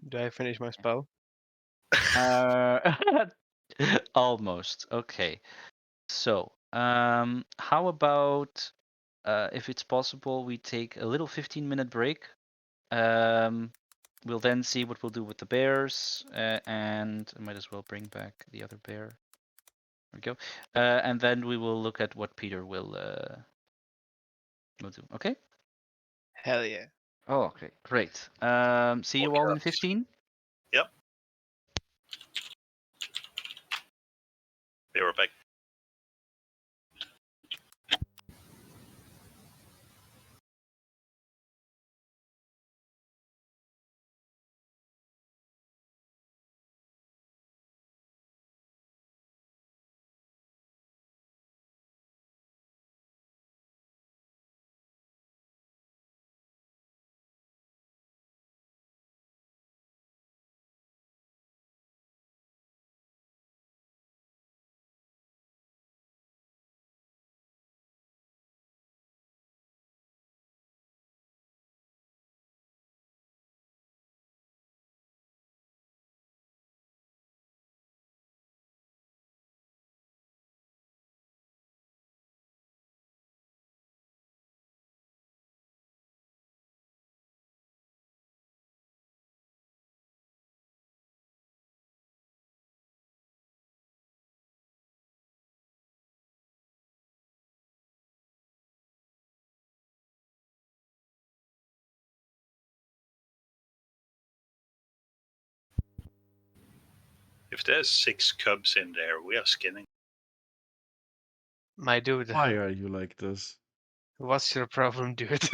Do I finish my spell? Almost. Okay. So, how about if it's possible, we take a little 15-minute break. We'll then see what we'll do with the bears, and I might as well bring back the other bear. There we go. And then we will look at what Peter will do. Okay? Hell yeah. Oh, okay, great. See you Okay. all in 15. Yep. Be right back. If there's 6 cubs in there, we are skinning. My dude, Why are you like this? what's your problem, dude?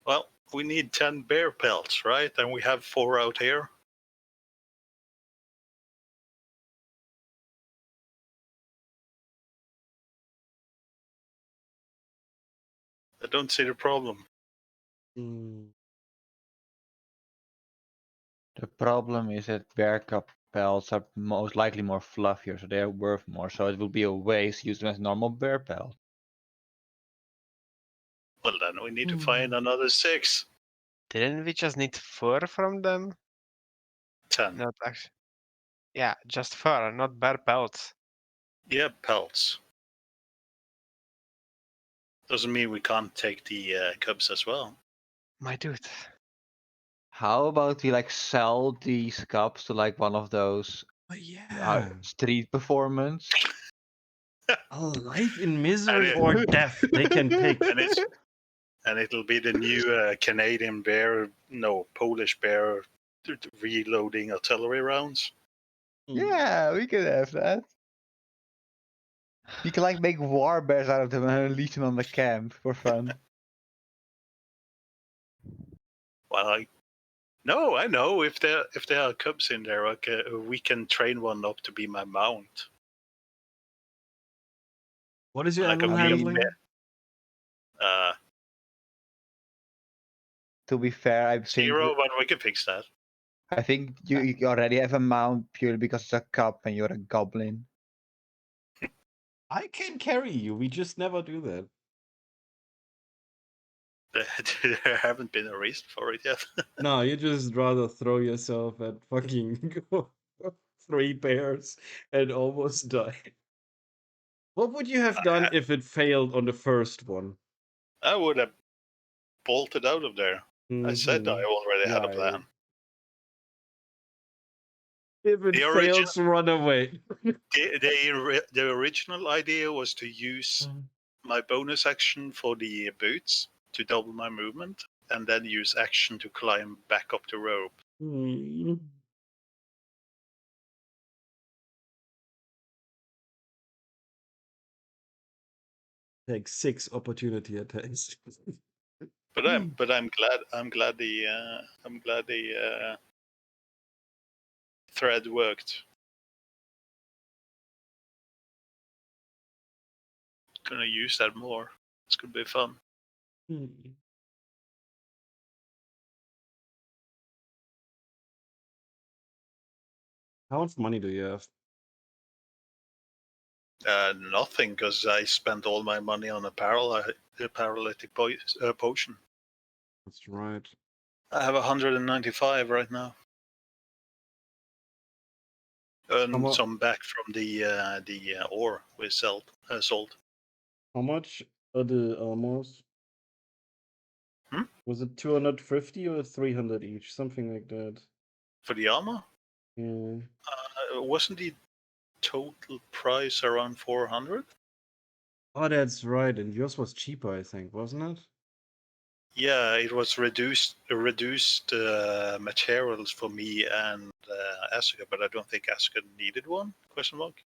Well, we need 10 bear pelts, right? And we have 4 out here. I don't see the problem. Hmm. The problem is that bear cub pelts are most likely more fluffier, so they are worth more. So it will be a waste to use them as normal bear pelt. Well, then we need to find another 6. Didn't we just need fur from them? 10. Not actually. Yeah, just fur, not bear pelts. Yeah, pelts. Doesn't mean we can't take the cubs as well. My dude. How about we like sell these cups to like one of those But yeah, street performance? a life in misery And or death they can pick. And it'll be the new Canadian bear, no, Polish bear reloading artillery rounds. Yeah, we could have that. We can like make war bears out of them and unleash them on the camp for fun. Well, I know if there are cubs in there, okay, we can train one up to be my mount. What is your Like a animal I mean, handling? To be fair, I think 0, but we can fix that. I think you already have a mount purely because it's a cup and you're a goblin. I can carry you. We just never do that. There haven't been a reason for it yet. No, you just rather throw yourself at fucking 3 bears and almost die. What would you have done if it failed on the first one? I would have bolted out of there. I said I already had a Right. plan. If it The fails, run away. The original idea was to use my bonus action for the boots to double my movement, and then use action to climb back up the rope. Take 6 opportunity attacks. But I'm glad the thread worked. Gonna use that more. It's gonna be fun. How much money do you have? Nothing, because I spent all my money on a paralytic potion. That's right. I have 195 right now. And some back from the ore we sold. How much are the armors? Was it 250 or 300 each? Something like that. For the armor? Yeah. Wasn't the total price around 400? Oh, that's right. And yours was cheaper, I think, wasn't it? Yeah, it was reduced materials for me and Asuka, but I don't think Asuka needed one? Question mark.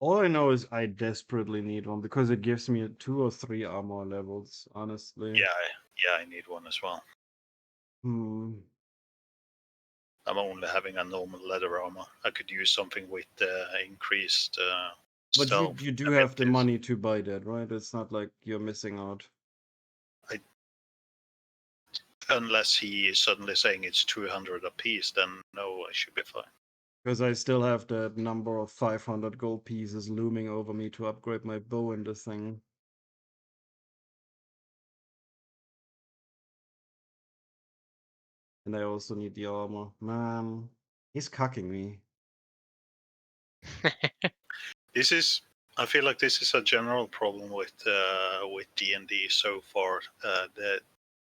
All I know is I desperately need one because it gives me 2 or 3 armor levels, honestly. Yeah, I need one as well. Hmm. I'm only having a normal leather armor. I could use something with increased But stealth you do have the abilities. money to buy that, right? It's not like you're missing out. Unless he is suddenly saying it's 200 a piece, then no, I should be fine. Because I still have that number of 500 gold pieces looming over me to upgrade my bow in this thing. And I also need the armor. Man, he's cucking me. I feel like this is a general problem with D&D so far.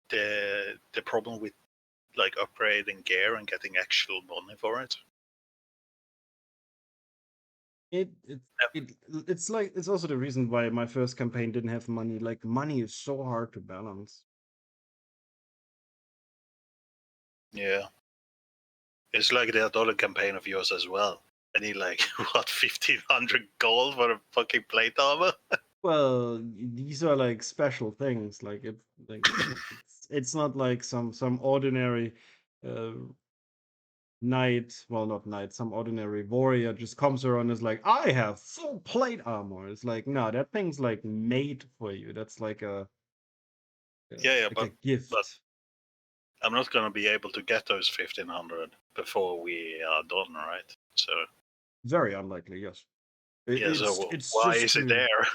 The problem with like upgrading gear and getting actual money for it. It's like it's also the reason why my first campaign didn't have money. Like money is so hard to balance. Yeah, it's like that other campaign of yours as well. I need like what 1,500 gold for a fucking plate armor. Well, these are like special things. Like it's not like some ordinary uh, knight. Well, not knight. Some ordinary warrior just comes around and is like, I have full plate armor. It's like, no, that thing's like made for you. That's like a like a gift. But I'm not gonna be able to get those 1,500 before we are done, right? So very unlikely. Yes. It's why just is it there?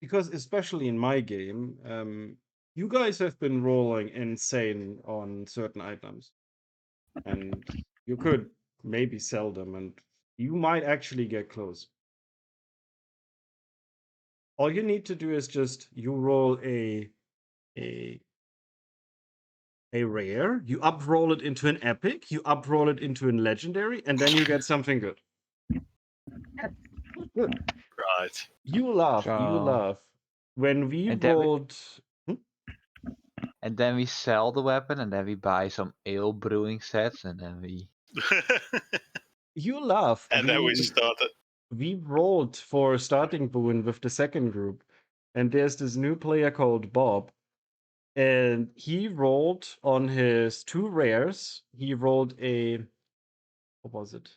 because especially in my game, you guys have been rolling insane on certain items, and you could maybe sell them, and you might actually get close. All you need to do is just you roll a rare, you up-roll it into an epic, you up-roll it into a legendary, and then you get something good. Good. Right. You laugh. When we rolled. And then we sell the weapon, and then we buy some ale brewing sets, and then we. You laugh. And then we started. We rolled for a starting boon with the second group, and there's this new player called Bob, and he rolled on his 2 rares. He rolled a. What was it?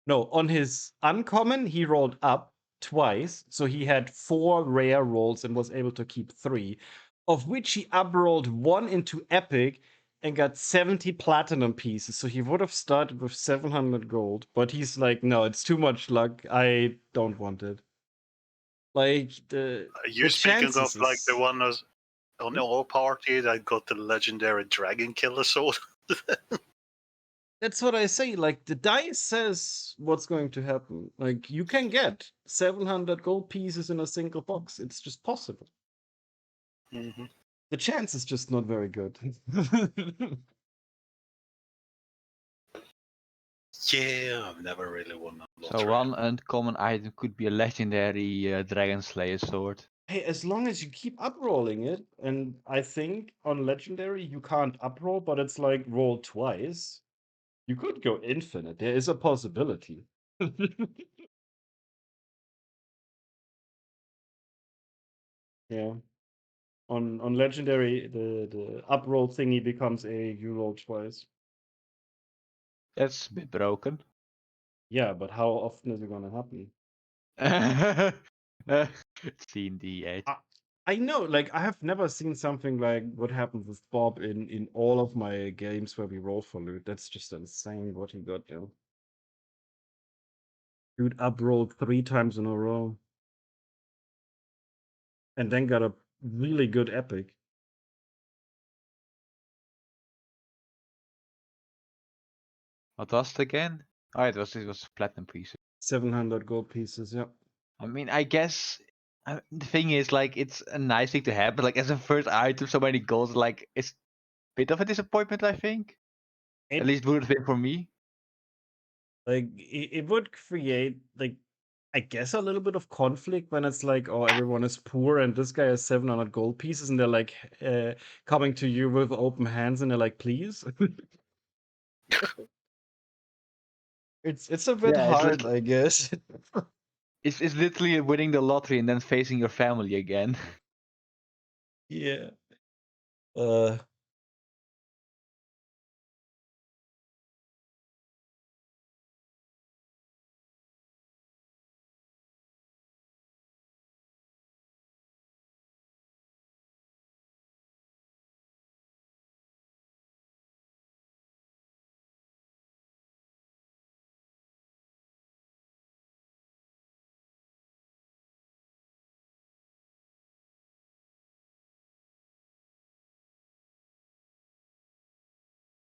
No, on his uncommon, he rolled up twice, so he had 4 rare rolls and was able to keep 3, of which he up-rolled 1 into epic and got 70 platinum pieces. So he would have started with 700 gold, but he's like, no, it's too much luck. I don't want it. Like You're speaking of like the one on our party that got the legendary dragon killer sword. That's what I say. Like the dice says what's going to happen. Like you can get 700 gold pieces in a single box. It's just possible. Mm-hmm. The chance is just not very good. Yeah, I've never really won that lottery. So one uncommon item could be a legendary Dragon Slayer sword. Hey, as long as you keep up-rolling it, and I think on legendary you can't up-roll, but it's like roll twice. You could go infinite. There is a possibility. Yeah. On legendary, the up-roll thingy becomes you roll twice. That's a bit broken. Yeah, but how often is it gonna happen? D&D 8. I know, like I have never seen something like what happened with Bob in all of my games where we roll for loot. That's just insane what he got, yo. Dude up-rolled 3 times in a row. And then got a really good epic. What was it again? Oh, it was platinum pieces. 700 gold pieces, yeah. I mean, I guess the thing is, like, it's a nice thing to have, but like as a first item, so many goals, like, it's a bit of a disappointment, I think. At It, least would have been for me. like, it would create, like, I guess a little bit of conflict when it's like, oh, everyone is poor and this guy has 700 gold pieces and they're like coming to you with open hands and they're like, please. It's a bit Yeah, hard, I guess. it's literally winning the lottery and then facing your family again. Yeah. Uh,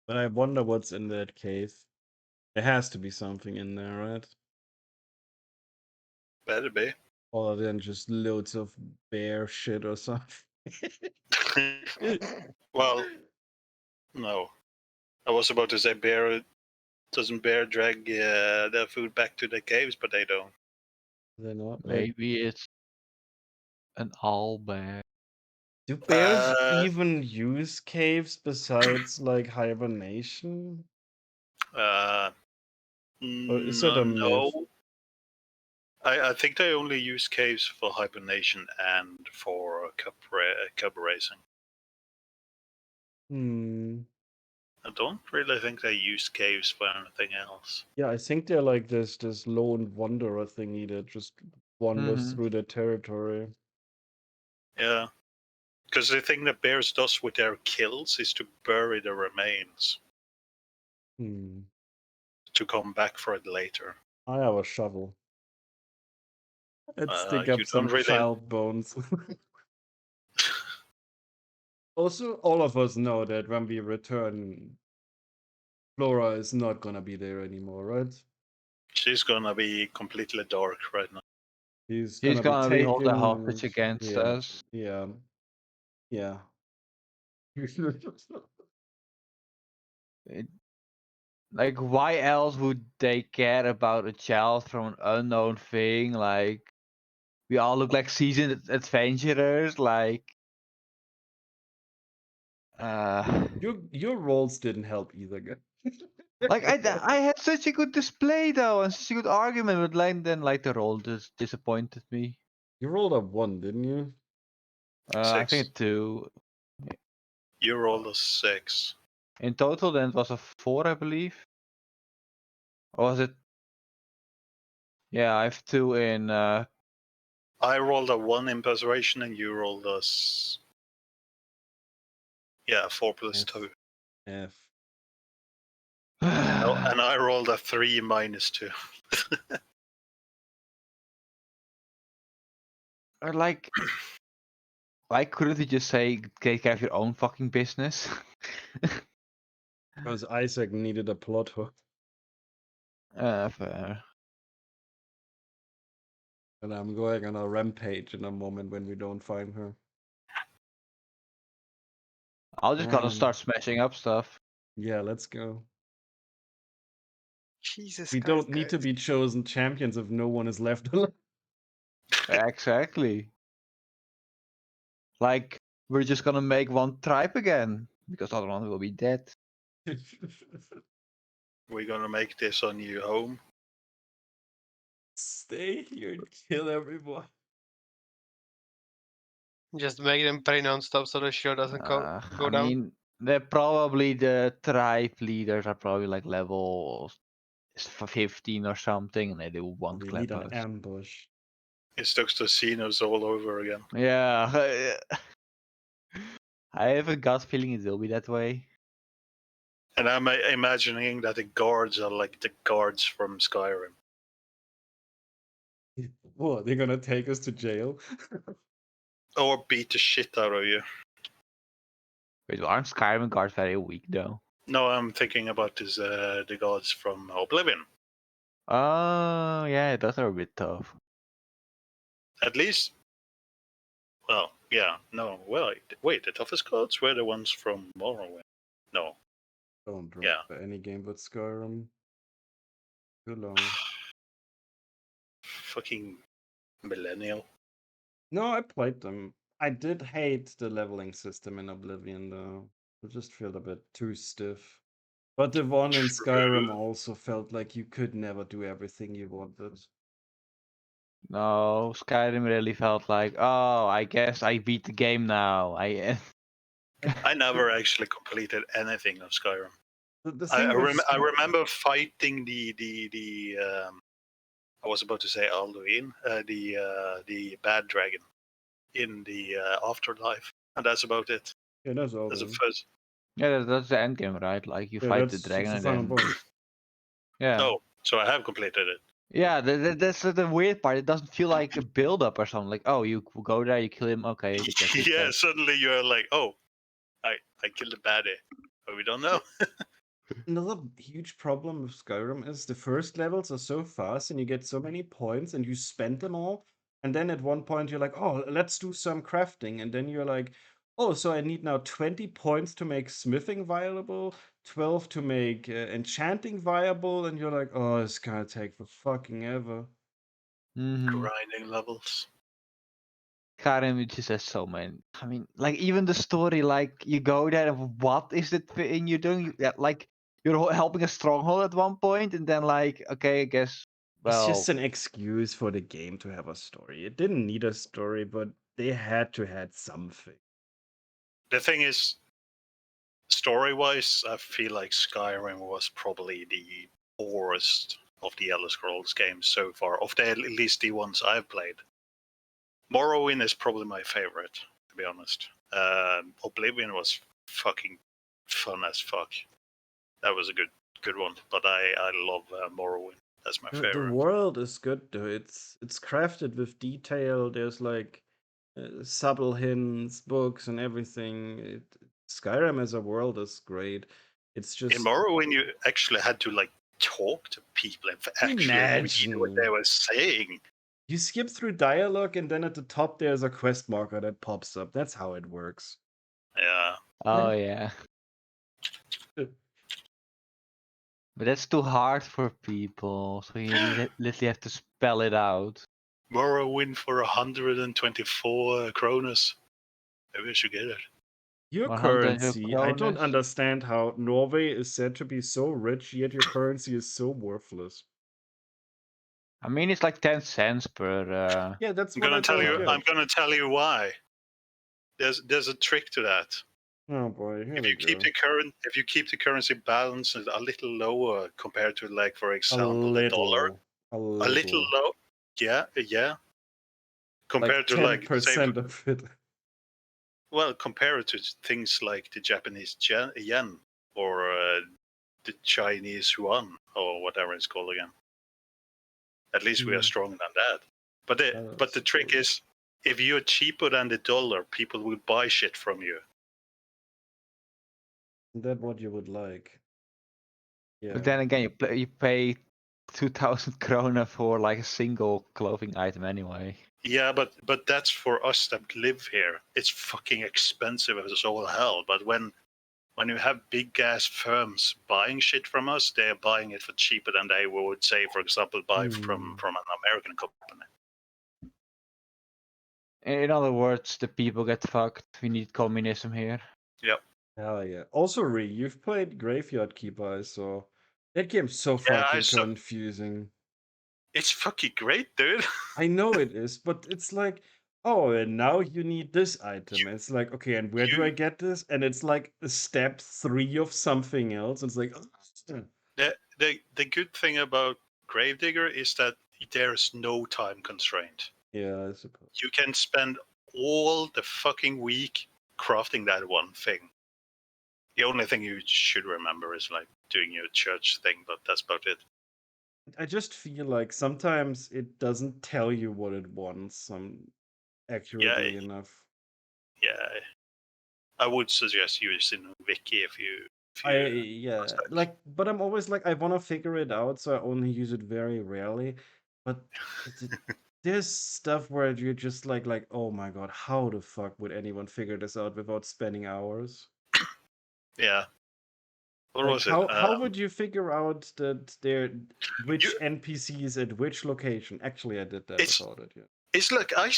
but I wonder what's in that cave. There has to be something in there, right? Better be. Other than just loads of bear shit or something. Well, no. I was about to say doesn't bear drag their food back to the caves, but they don't. They're not like. Maybe it's an owlbear. Do bears Uh, even use caves besides like hibernation? Uh, Or is it a myth? no. I think they only use caves for hibernation and for cub racing. Hmm. I don't really think they use caves for anything else. Yeah, I think they're like this lone wanderer thingy that just wanders Mhm. through the territory. Yeah. Because the thing that bears does with their kills is to bury the remains Hmm. to come back for it later. I have a shovel. Let's dig You up some don't really. child bones. Also, all of us know that when we return, Flora is not gonna be there anymore, right? She's gonna be completely dark right now. He's He's gonna be gonna be held a taken hostage and against yeah, us. yeah, yeah. It, like, why else would they care about a child from an unknown thing? Like, we all look like seasoned adventurers. Like, Your rolls didn't help either, guy. like I had such a good display though, and such a good argument, but like then like the roll just disappointed me. You rolled a 1, didn't you? I 6. think 2 You rolled a 6. in total. Then it was a 4, I believe. Or was it? Yeah, I have 2 in. I rolled a 1 in persuasion, and you rolled a 4 plus F. 2. F. And I rolled a 3 minus 2. Or like, why couldn't you just say take care of your own fucking business? Because Isaac needed a plot hook. Fair. And I'm going on a rampage in a moment when we don't find her. I'll just gonna start smashing up stuff. Yeah, let's go. Jesus We Christ, don't need to guys. be chosen champions if no one is left alive. Exactly. Like, we're just gonna make one tribe again because the other one will be dead. We're gonna make this our new home. Stay here and kill everyone. Just make them pray non-stop so the show doesn't go I down. mean, they're probably the tribe leaders are probably like level 15 or something, and they won't We clap need an us. ambush. It's those casinos all over again. Yeah. I have a gut feeling it will be that way. And I'm imagining that the guards are like the guards from Skyrim. What, they're gonna take us to jail? Or beat the shit out of you. Wait, aren't Skyrim guards very weak though? No, I'm thinking about the gods from Oblivion. Oh, yeah, those are a bit tough. At least, well, yeah, no, well, wait, the toughest gods were the ones from Morrowind. No, Don't Yeah. remember any game but Skyrim. Too long. fucking millennial. No, I played them. I did hate the leveling system in Oblivion, though. It just felt a bit too stiff. But the one in Skyrim True. also felt like you could never do everything you wanted. No, Skyrim really felt like, oh, I guess I beat the game now. I never actually completed anything of Skyrim. The I, thing I, with rem- I Sky- remember fighting the I was about to say Alduin, the bad dragon in the afterlife, and that's about it. Yeah, that's all. That's the Then. first. Yeah, that's the end game, right? Like you Yeah, fight the that's dragon the and final then boss. yeah, Oh, so I have completed it. yeah. That's the weird part. It doesn't feel like a build up or something. Like, oh, you go there, you kill him. Okay, I guess he's Yeah, dead. suddenly you're like, oh, I killed a baddie, but we don't know. Another huge problem with Skyrim is the first levels are so fast and you get so many points and you spend them all. And then at one point you're like, oh, let's do some crafting. And then you're like, oh, so I need now 20 points to make smithing viable, 12 to make enchanting viable. And you're like, oh, it's gonna take for fucking ever. Mm-hmm. Grinding levels. Karim just has so many. I mean, like even the story, like you go there, and what is the thing you're doing? Yeah, like you're helping a stronghold at one point, and then like, okay, I guess. It's Well, just an excuse for the game to have a story. It didn't need a story, but they had to had something. The thing is, story-wise, I feel like Skyrim was probably the poorest of the Elder Scrolls games so far, at least the ones I've played. Morrowind is probably my favorite, to be honest. Oblivion was fucking fun as fuck. That was a good one, but I love Morrowind. That's my The favorite. world is good though. It's crafted with detail. There's like subtle hints, books, and everything. Skyrim as a world is great. It's In just Morrowind, you actually had to like talk to people and actually read what they imagine were saying. you skip through dialogue and then at the top there's a quest marker that pops up. That's how it works. Yeah. oh yeah, but that's too hard for people. So you literally have to spell it out. Morrowind for 124 kronas. Maybe I should get it. Your 100 currency, I don't kronas. understand how Norway is said to be so rich, yet your currency is so worthless. I mean, it's like 10 cents per. Yeah, that's I'm what I gonna tell don't you. get. I'm gonna tell you why. There's a trick to that. Oh boy, here If we you keep go. the currency balance a little lower compared to, like, for A example, the dollar, little, a little low. Yeah. Compared to, like, say, 10% of it. well, compare it to things like the Japanese yen or the Chinese yuan or whatever it's called again. At least we are stronger than that. But the trick is, if you're cheaper than the dollar, people will buy shit from you. Is that what you would like? Yeah. But then again, you pay 2,000 krona for like a single clothing item anyway. Yeah, but that's for us that live here. It's fucking expensive as all hell. But when you have big ass firms buying shit from us, they're buying it for cheaper than they would, say, for example, buy from an American company. In other words, the people get fucked. We need communism here. Yep. Hell yeah. Also, Ree, you've played Graveyard Keeper, I saw. That game's so Yeah, fucking confusing. It's fucking great, dude. I know it is, but it's like, oh, and now you need this item. And it's like, okay, and where do I get this? And it's like step 3 of something else. It's like, The good thing about Gravedigger is that there's no time constraint. yeah, I suppose. You can spend all the fucking week crafting that one thing. The only thing you should remember is like doing your church thing, but that's about it. I just feel like sometimes it doesn't tell you what it wants accurately enough. Yeah, I would suggest using Wiki if you Yeah, like, but I'm always like, I want to figure it out, so I only use it very rarely. But there's stuff where you're just like, oh my god, how the fuck would anyone figure this out without spending hours? Yeah. What Like, was it? how would you figure out that which NPCs at which location? Actually, I did that It's- without it. Yeah. It's like I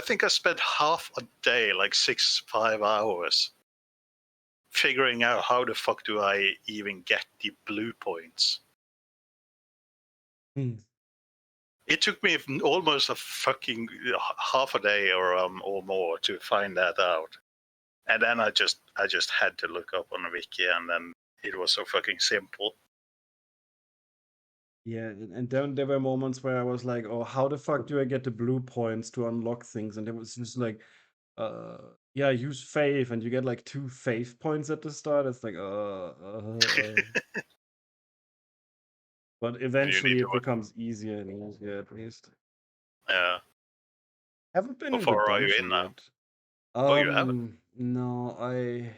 think I spent half a day, like 5 hours, figuring out how the fuck do I even get the blue points. It took me almost a fucking half a day or more to find that out, and then I just had to look up on a wiki, and then it was so fucking simple. Yeah, and then there were moments where I was like, oh, how the fuck do I get the blue points to unlock things? And it was just like, yeah, use faith, and you get like 2 faith points at the start. It's like, But eventually it becomes easier and easier at least. Yeah. Haven't been How in the far are you in dungeon now? yet. Oh, you haven't? No, I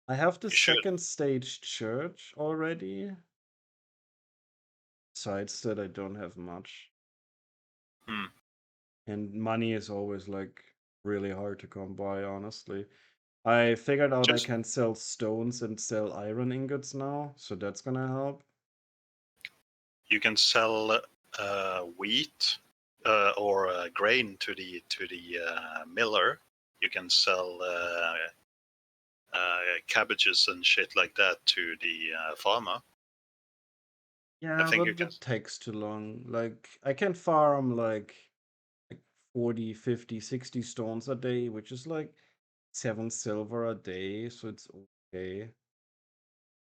have the You should. second stage church already. Besides that, I don't have much. And money is always like really hard to come by, honestly. I figured out I can sell stones and sell iron ingots now, so that's gonna help. You can sell wheat or grain to the miller. You can sell cabbages and shit like that to the farmer. Yeah, think but you can. it takes too long. Like, I can farm like 40, 50, 60 stones a day, which is like 7 silver a day, so it's okay.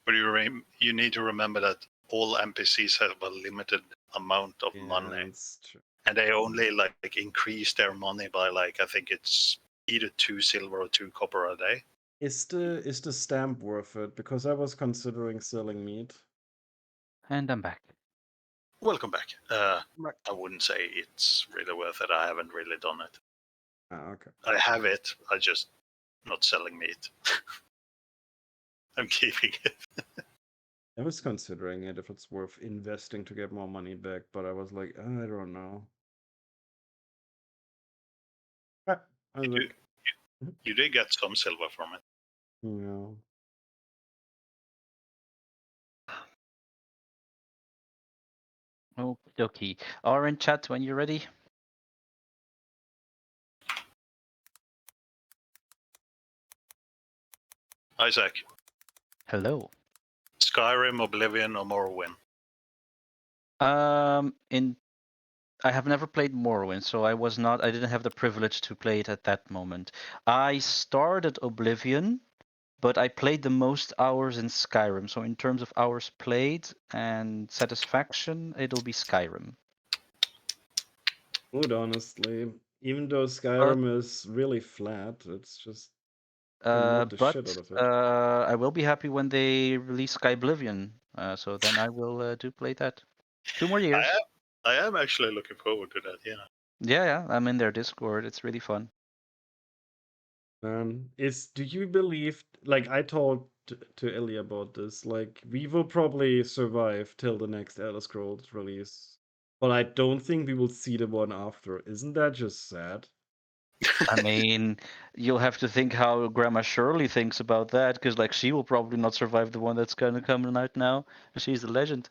But you need to remember that all NPCs have a limited amount of money, That's true. and they only like increase their money by like I think it's either 2 silver or 2 copper a day. Is the stamp worth it? Because I was considering selling meat. And I'm back. Welcome back. I wouldn't say it's really worth it. I haven't really done it. Okay. I have it. I just not selling meat. I'm keeping it. I was considering it if it's worth investing to get more money back, but I was like, I don't know. You did get some silver from it. Yeah. Okay. Are in chat when you're ready. Isaac. Hello. Skyrim, Oblivion, or Morrowind? I have never played Morrowind, so I didn't have the privilege to play it at that moment. I started Oblivion, but I played the most hours in Skyrim. So in terms of hours played and satisfaction, it'll be Skyrim. Good, honestly. Even though Skyrim is really flat, it's just I love the shit out of it. I will be happy when they release Skyblivion. So then I will do play that. 2 more years. I am actually looking forward to that. Yeah. Yeah. I'm in their Discord. It's really fun. Do you believe, like I told to Ellie about this, like we will probably survive till the next Elder Scrolls release, but I don't think we will see the one after. Isn't that just sad? I mean, you'll have to think how Grandma Shirley thinks about that, because like she will probably not survive the one that's gonna come out now. She's a legend,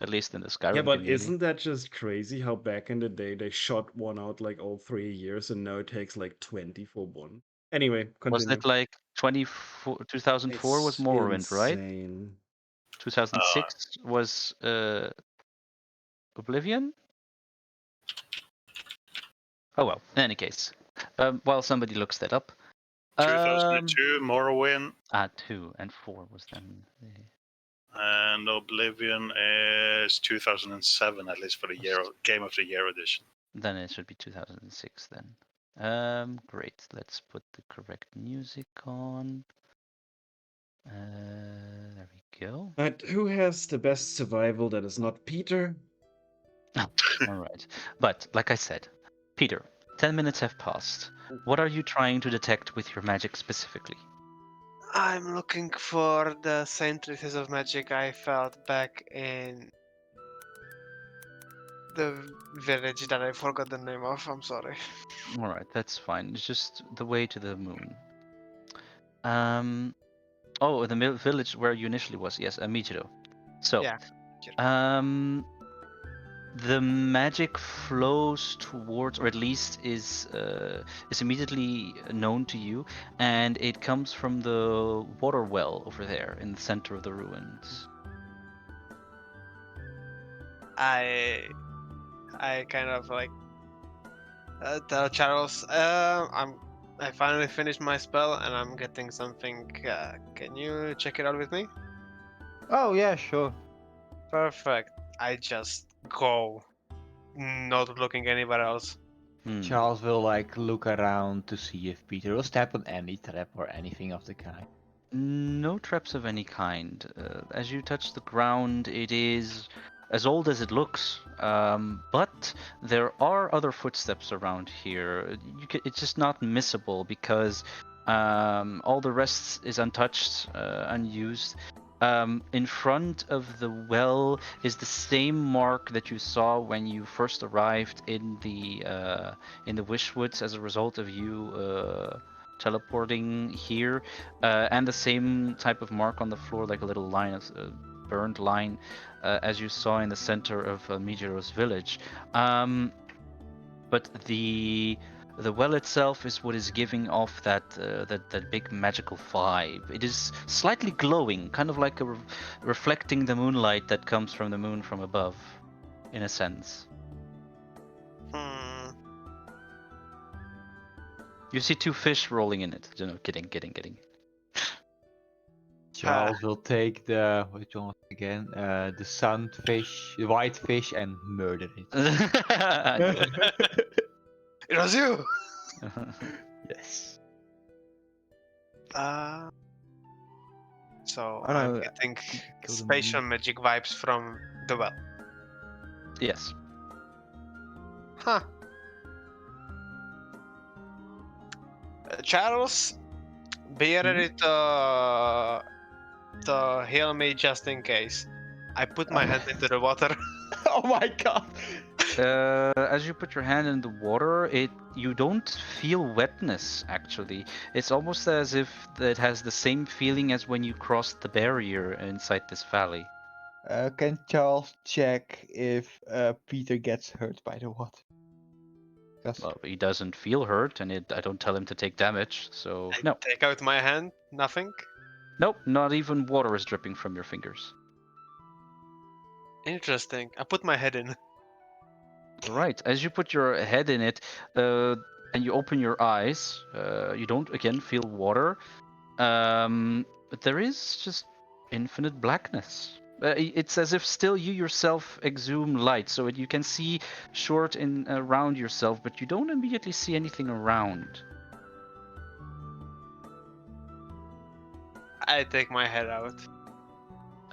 at least in the Skyrim Yeah, but community. isn't that just crazy how back in the day they shot one out like all 3 years and now it takes like 20 for one? Anyway, continue. Wasn't it like 2004 was Morrowind, right? Insane. 2006 was Oblivion? Oh well, in any case. While somebody looks that up. 2002, Morrowind. 2 and 4 was then. And Oblivion is 2007, at least for the Game of the Year edition. Then it should be 2006 then. Great. Let's put the correct music on. There we go. But who has the best survival that is not Peter? All right. But like I said, Peter, 10 minutes have passed. What are you trying to detect with your magic specifically? I'm looking for the same traces of magic I felt back in the village that I forgot the name of. I'm sorry. All right, that's fine. It's just the way to the moon. Oh, the village where you initially was. Yes, Mijiro. So, Yeah. the magic flows towards, or at least is immediately known to you, and it comes from the water well over there in the center of the ruins. I kind of like tell Charles, I finally finished my spell and I'm getting something. Can you check it out with me? Oh yeah, sure. Perfect. I just go, not looking anywhere else. Hmm. Charles will like look around to see if Peter will step on any trap or anything of the kind. No traps of any kind. As you touch the ground, it is as old as it looks, but there are other footsteps around here. It's just not missable because all the rest is untouched, unused. In front of the well is the same mark that you saw when you first arrived in the Wishwoods as a result of you teleporting here, and the same type of mark on the floor, like a little line of burned line, as you saw in the center of Mijiro's village. But the well itself is what is giving off that big magical vibe. It is slightly glowing, kind of like reflecting the moonlight that comes from the moon from above, in a sense. Hmm. You see two fish rolling in it. No, kidding. Charles will take the which one was it again? The sunfish, the white fish, and murder it. It was you. Yes. So Oh, I'm no, getting kill the spatial moon. magic vibes from the well. Yes. Huh. Charles, be ready to heal me just in case. I put my hand into the water. Oh my god. As you put your hand in the water, you don't feel wetness. Actually, it's almost as if it has the same feeling as when you crossed the barrier inside this valley. Can Charles check if Peter gets hurt by the water? 'Cause- Well, he doesn't feel hurt, and I don't tell him to take damage. So I no, take out my hand. Nothing. nope, not even water is dripping from your fingers. Interesting. I put my head in. Right. As you put your head in it, and you open your eyes, you don't again feel water. But there is just infinite blackness. It's as if still you yourself exhume light, so you can see short in around yourself, but you don't immediately see anything around. I take my head out.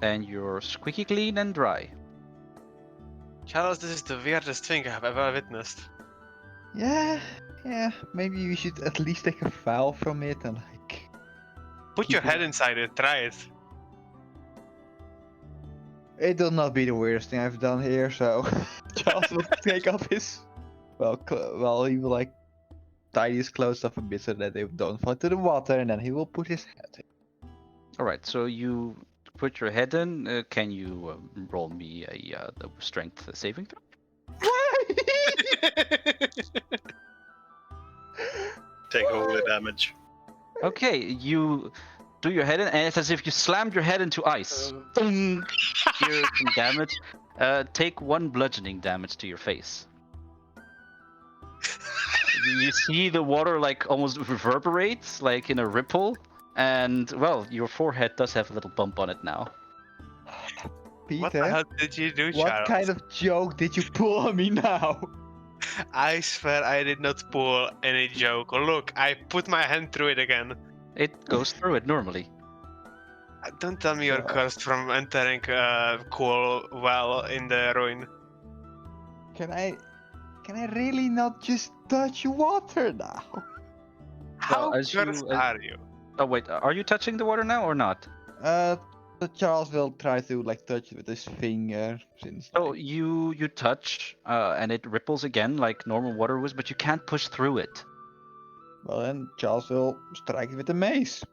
And you're squeaky clean and dry. Charles, this is the weirdest thing I have ever witnessed. Yeah, maybe we should at least take a file from it and like. Put your keep it- head inside it. Try it. It will not be the weirdest thing I've done here, so Charles will take off his. Well, he will like tie his clothes off a bit so that they don't fall into the water, and then he will put his head in. All right, so you put your head in. Can you roll me a strength saving throw? Take all the damage. Okay, you do your head in, and it's as if you slammed your head into ice. Ding! Hear some damage. Take 1 bludgeoning damage to your face. You see the water like almost reverberates, like in a ripple, and well, your forehead does have a little bump on it now. What the Peter, hell did you do, what Charles? kind of joke did you pull on me now? I swear I did not pull any joke. Look, I put my hand through it again. It goes through it normally. Don't tell me you're cursed from entering a cool well in the ruin. Can I really not just touch water now? How as cursed you- are you? Oh wait, are you touching the water now or not? So Charles will try to like touch it with his finger since. So Like, you touch, and it ripples again like normal water was, but you can't push through it. well, then Charles will strike it with the mace.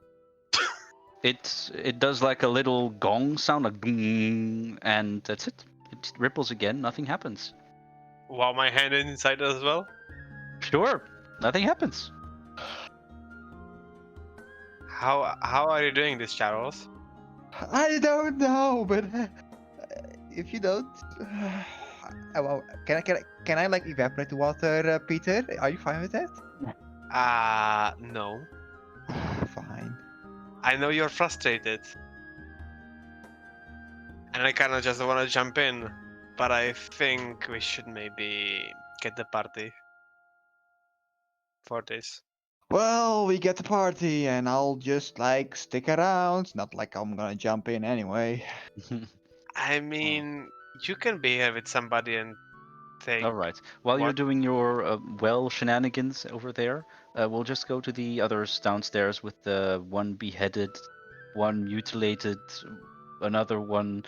It does like a little gong sound, like boom, and that's it. It ripples again. Nothing happens. While my hand is inside as well. Sure, nothing happens. How are you doing this, Charles? I don't know, but if you don't, well, can I like evaporate the water, Peter? Are you fine with that? No. Fine. I know you're frustrated. And I kind of just want to jump in, but I think we should maybe get the party for this. Well, we get the party, and I'll just like stick around. Not like I'm gonna jump in anyway. I mean, you can be here with somebody and take. All right. While you're What? doing your well shenanigans over there, we'll just go to the others downstairs with the one beheaded, one mutilated, another one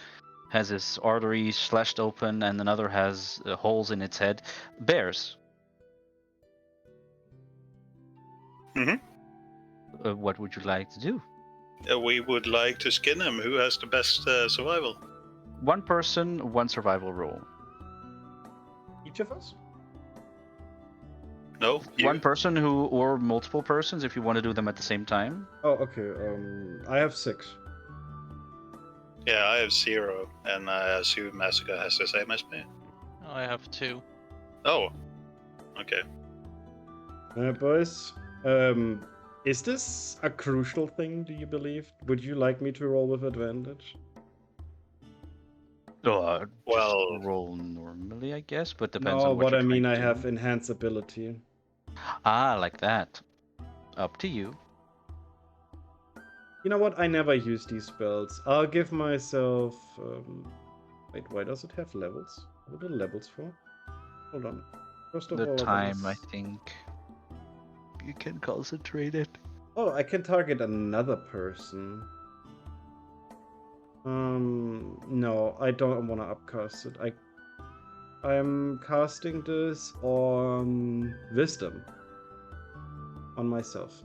has his arteries slashed open, and another has holes in its head. Bears. Mhm. What would you like to do? We would like to skin him. Who has the best survival? One person, one survival roll. Each of us? No, you. One person who, or multiple persons, if you want to do them at the same time. Oh, okay. I have 6. Yeah, I have 0, and I assume Massacre has the same as me. I have 2. Oh, okay. Boys. Is this a crucial thing, do you believe? Would you like me to roll with advantage? Just Well- roll normally, I guess, but depends No, on what what you're I mean, trying I to have do. enhance ability. Ah, like that. Up to you. You know what? I never use these spells. I'll give myself. Wait, why does it have levels? What are the levels for? Hold on. First of The all, time, I think. You can concentrate it. Oh, I can target another person. No, I don't want to upcast it. I'm casting this on Wisdom. On myself.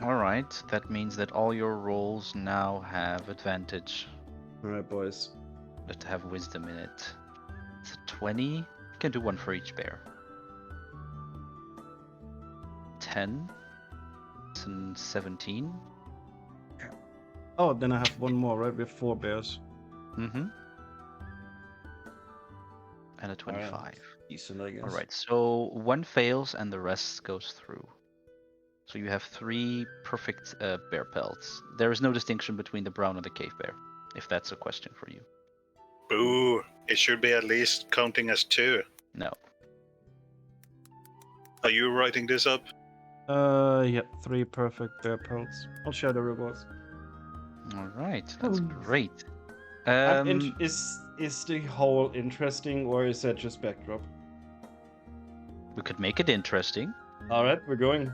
Alright, that means that all your rolls now have advantage Alright, boys. that have wisdom in it. It's a 20. You can do one for each bear. 10. It's a 17. Oh, then I have one more, right? We have 4 bears. Mm-hmm. And a 25. Decent, I guess. Alright, so one fails and the rest goes through. So you have 3 perfect bear pelts. There is no distinction between the brown and the cave bear, if that's a question for you. Boo! It should be at least counting as 2. No. Are you writing this up? Yeah, 3 perfect bear pelts. I'll share the rewards. Alright, that's Hmm. great. Is the whole interesting, or is that just backdrop? We could make it interesting. Alright, we're going.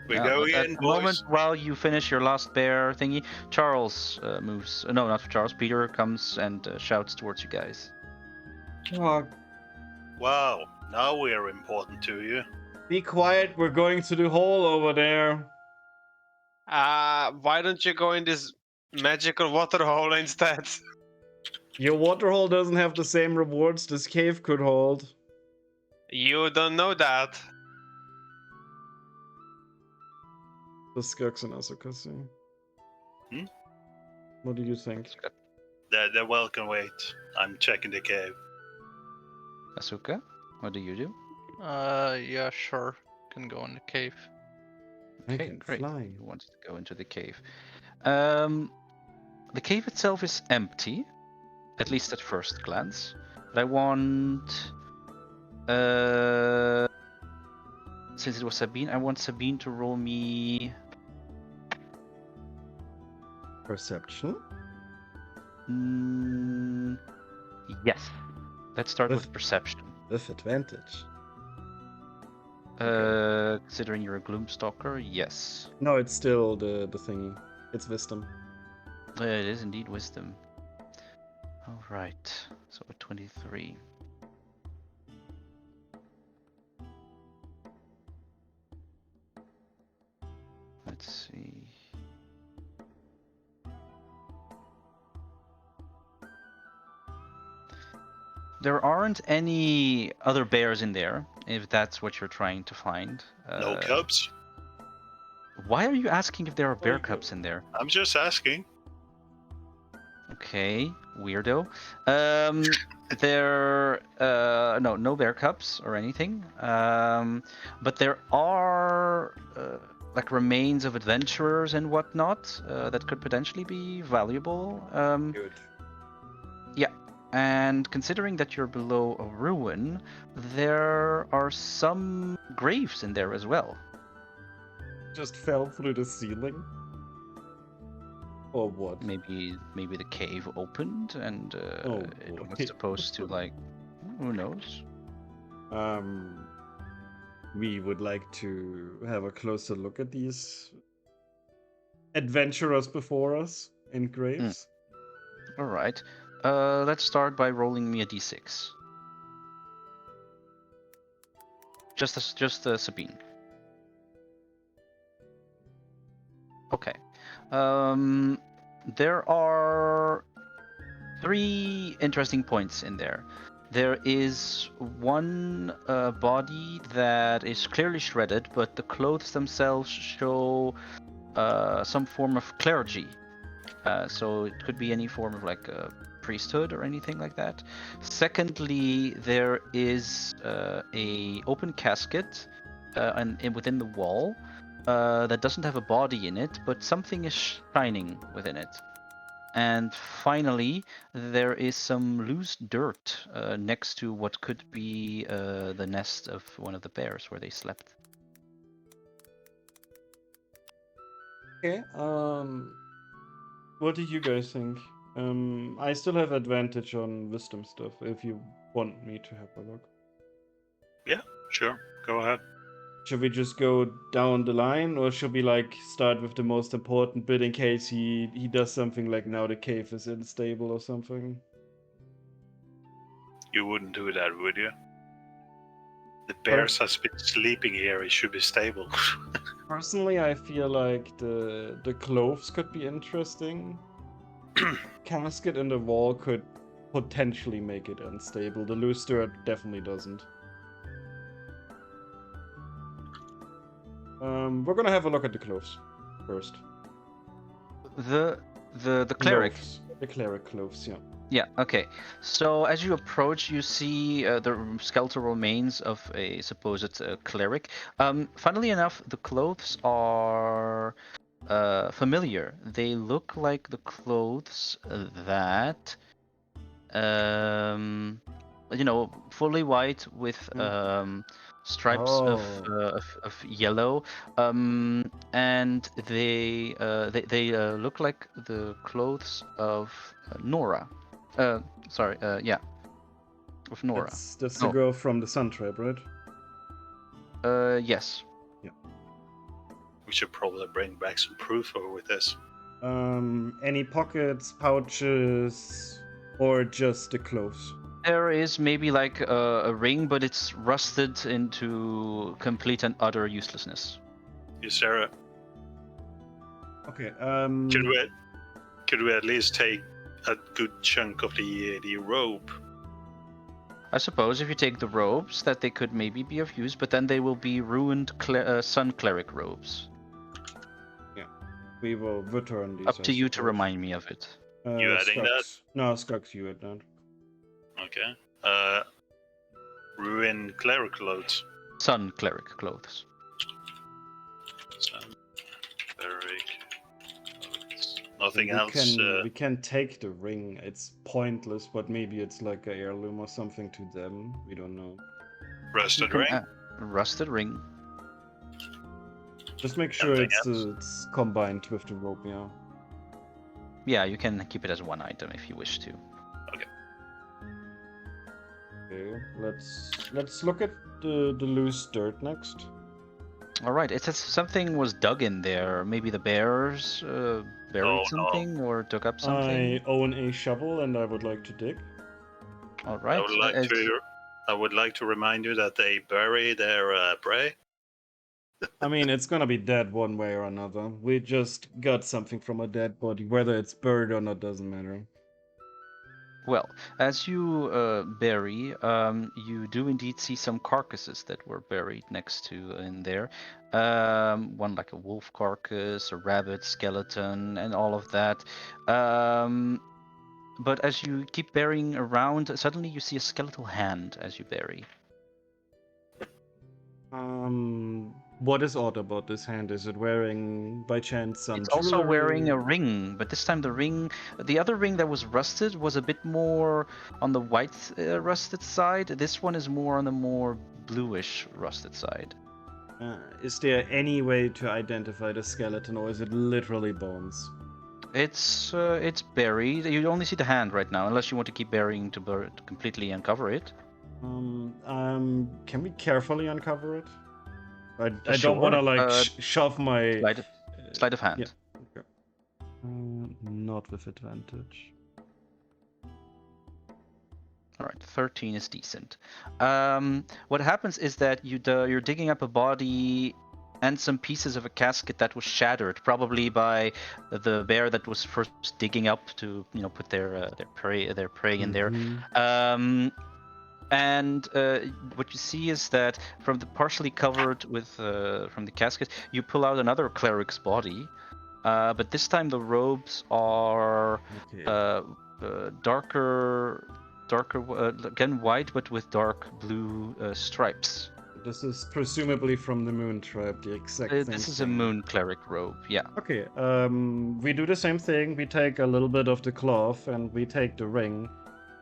We Yeah, go but at in, the moment, boys. while you finish your last bear thingy, Charles moves. No, not Charles. Peter comes and shouts towards you guys. Oh, Wow, now we are important to you. be quiet, we're going to the hole over there. Why don't you go in this magical water hole instead? Your water hole doesn't have the same rewards this cave could hold. You don't know that. The Skirks and Asuka say. Hmm? What do you think? They're welcome. Wait, I'm checking the cave. Asuka, what do you do? Yeah, sure. Can go in the cave. I Okay, can great. fly. You wanted to go into the cave. The cave itself is empty, at least at first glance. But I want, since it was Sabine, I want Sabine to roll me. Perception? Yes. Let's start With- with perception. With advantage. Considering you're a Gloomstalker, yes. No, it's still the thingy. It's wisdom. It is indeed wisdom. All right, so 23. Let's see. There aren't any other bears in there, if that's what you're trying to find. No cubs? Why are you asking if there are bear you go. cubs in there? I'm just asking. Okay, weirdo. No bear cubs or anything. But there are like remains of adventurers and whatnot that could potentially be valuable. Good. And considering that you're below a ruin, there are some graves in there as well. Just fell through the ceiling. Or what? Maybe the cave opened and Oh, it boy. was supposed to, like, who knows? We would like to have a closer look at these adventurers before us in graves. All right. Let's start by rolling me a d6. Just Sabine. Okay. There are 3 interesting points in there. There is one body that is clearly shredded, but the clothes themselves show some form of clergy. So it could be any form of like a priesthood or anything like that. Secondly, there is a open casket and within the wall that doesn't have a body in it, but something is shining within it. And finally, there is some loose dirt next to what could be the nest of one of the bears where they slept. Okay. What do you guys think? I still have advantage on wisdom stuff if you want me to have a look. Sure, go ahead. Should we just go down the line, or should we like start with the most important bit in case he does something like now the cave is unstable or something? You wouldn't do that, would you? The bears has been sleeping here. It should be stable. Personally, I feel like the clothes could be interesting. Casket in the wall could potentially make it unstable. The loose dirt definitely doesn't. We're gonna have a look at the clothes first. The cleric. Clothes. The cleric clothes, yeah. Yeah, okay. So as you approach, you see the skeletal remains of a supposed cleric. Funnily enough, the clothes are familiar. They look like the clothes that, fully white with stripes of yellow, and they look like the clothes of Nora. Of Nora. That's the girl from the Sun Tribe, right? Yes. We should probably bring back some proof over with this. Any pockets, pouches, or just the clothes? There is maybe like a ring, but it's rusted into complete and utter uselessness. Is there a... Okay. Could we at least take a good chunk of the robe? I suppose if you take the robes, that they could maybe be of use, but then they will be ruined sun cleric robes. Yeah, we will return these. Up to you to remind me of it. You adding that? No, Skux, you add that. Okay. Ruin cleric clothes. Sun cleric clothes. Sun cleric clothes. Nothing else. We can take the ring. It's pointless, but maybe it's like an heirloom or something to them. We don't know. Rusted ring. Rusted ring. Just make sure it's combined with the rope, yeah. Yeah, you can keep it as one item if you wish to. Okay, let's look at the loose dirt next. All right, it says something was dug in there. Maybe the bears buried no. something or dug up something. I own a shovel and I would like to dig. All right. I would like to remind you that they bury their prey. I mean, it's gonna be dead one way or another. We just got something from a dead body. Whether it's buried or not doesn't matter. Well, as you bury, you do indeed see some carcasses that were buried next to in there. One like a wolf carcass, a rabbit skeleton, and all of that. But as you keep burying around, suddenly you see a skeletal hand as you bury. What is odd about this hand? Is it wearing, by chance, some It's also wearing a jewelry? ring, but this time the other ring that was rusted was a bit more on the white rusted side. This one is more on the more bluish rusted side. Is there any way to identify the skeleton, or is it literally bones? It's buried. You only see the hand right now, unless you want to keep burying to completely uncover it. Can we carefully uncover it? I don't Sure, want to like shove my Sleight of hand. Yeah. Okay. Not with advantage. All right, 13 is decent. What happens is that you're digging up a body and some pieces of a casket that was shattered, probably by the bear that was first digging up to put their prey in there. And what you see is that from the partially covered with from the casket, you pull out another cleric's body, but this time the robes are darker, again white, but with dark blue stripes. This is presumably from the moon tribe, the exact same This is thing. a moon cleric robe, yeah. Okay, we do the same thing. We take a little bit of the cloth and we take the ring,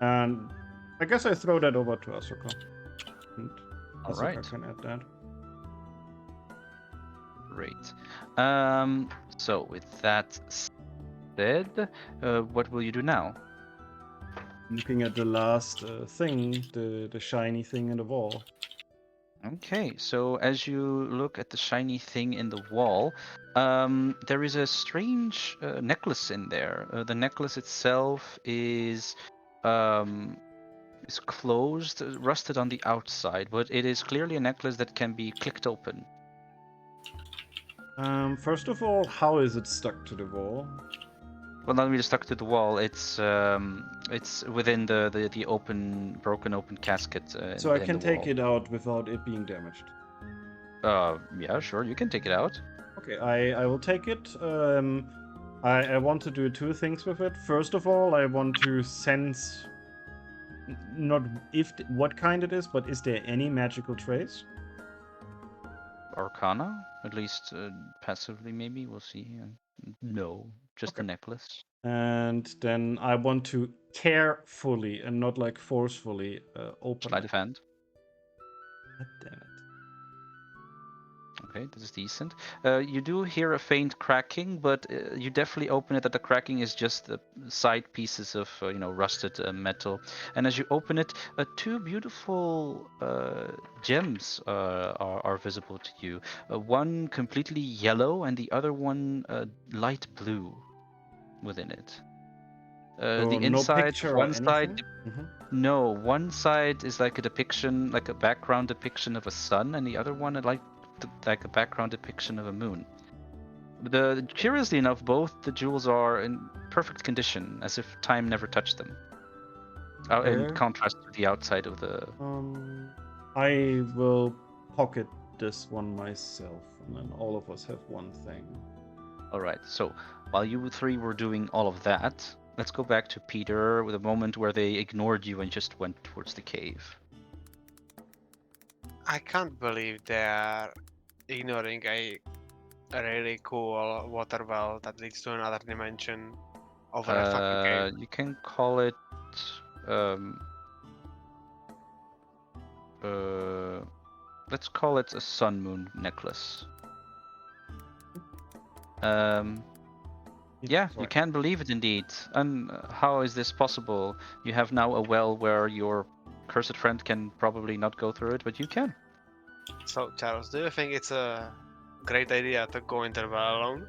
and I guess I throw that over to Asuka. And All Asuka right. can add that. Great. So with that said, what will you do now? Looking at the last thing, the shiny thing in the wall. Okay, so as you look at the shiny thing in the wall, there is a strange necklace in there. The necklace itself is closed, rusted on the outside, but it is clearly a necklace that can be clicked open. First of all, how is it stuck to the wall? Well, not really stuck to the wall. It's within the broken open casket. So I can take it out without it being damaged. Yeah, sure. You can take it out. Okay, I will take it. I want to do two things with it. First of all, I want to sense not what kind it is, but is there any magical trace? Arcana, at least passively, maybe. We'll see. No, just Okay. a necklace. And then I want to carefully and not like forcefully open Sleight it. of hand. God damn it. Okay, this is decent. You do hear a faint cracking, but you definitely open it that the cracking is just the side pieces of rusted metal. And as you open it, two beautiful gems are visible to you. One completely yellow, and the other one light blue within it. So The no inside picture of or one side. anything? No, one side is like a depiction, like a background depiction of a sun, and the other one like a background depiction of a moon. Curiously enough, both the jewels are in perfect condition, as if time never touched them. In contrast to the outside of the. I will pocket this one myself, and then all of us have one thing. All right. So while you three were doing all of that, let's go back to Peter with a moment where they ignored you and just went towards the cave. I can't believe they are ignoring a really cool water well that leads to another dimension over a fucking cave. You can call it. Let's call it a sun moon necklace. Yeah, you can believe it indeed. And how is this possible? You have now a well where your cursed friend can probably not go through it, but you can. So, Charles, do you think it's a great idea to go into the well alone?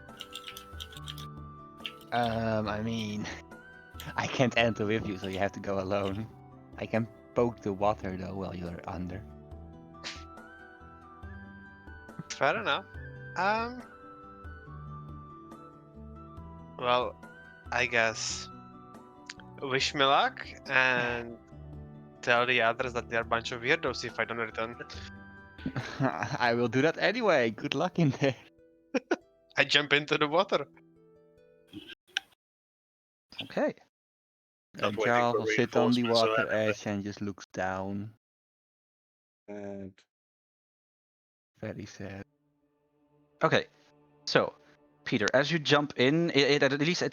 I mean, I can't enter with you, so you have to go alone. I can poke the water though while you're under. Fair enough. Well, I guess wish me luck and tell the others that they're a bunch of weirdos if I don't return. I will do that anyway. Good luck in there. I jump into the water. Okay. Not And waiting Charles for will sit on the reinforcements or water anything. edge and just looks down. And Very sad. Okay. So, Peter, as you jump in, it at least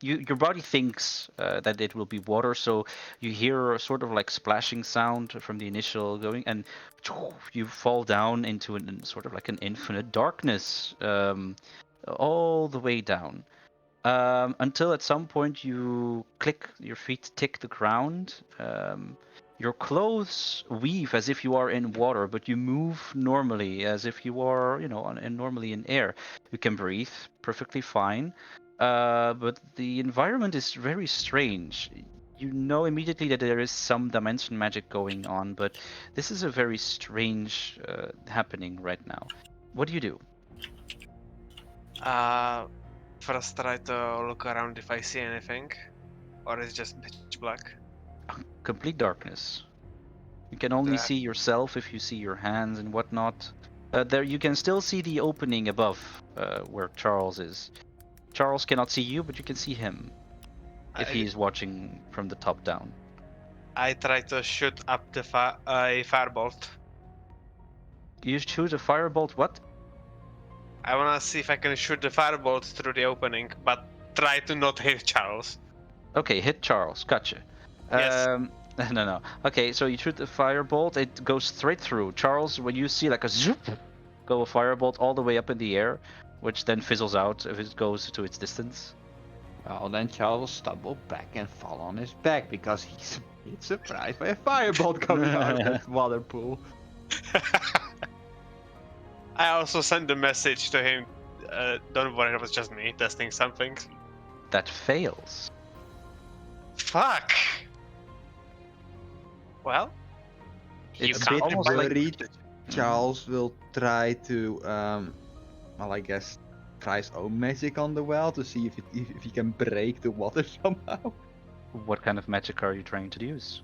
your body thinks that it will be water, so you hear a sort of like splashing sound from the initial going, and you fall down into sort of like an infinite darkness, all the way down. Until at some point you click, your feet tick the ground. Your clothes weave as if you are in water, but you move normally as if you are, normally in air. You can breathe perfectly fine, but the environment is very strange. You know immediately that there is some dimension magic going on, but this is a very strange happening right now. What do you do? First try to look around if I see anything, or it's just pitch black. Complete darkness. You can only Uh, see yourself if you see your hands and whatnot. There, you can still see the opening above where Charles is. Charles cannot see you, but you can see him if he is watching from the top down. I try to shoot up the a firebolt. You shoot a firebolt. What? I wanna see if I can shoot the firebolt through the opening, but try to not hit Charles. Okay, hit Charles. Gotcha. Yes. No. Okay, so you shoot the firebolt. It goes straight through Charles. When you see like a zoop, go a firebolt all the way up in the air, which then fizzles out if it goes to its distance. Well, then Charles will stumble back and fall on his back because he's a bit surprised by a firebolt coming out of that water pool. I also send a message to him. Don't worry, it was just me testing something. That fails. Fuck. Well, you It's A can't bit almost like- worried, Charles will try to, well, I guess, try his own magic on the well to see if he can break the water somehow. What kind of magic are you trying to use?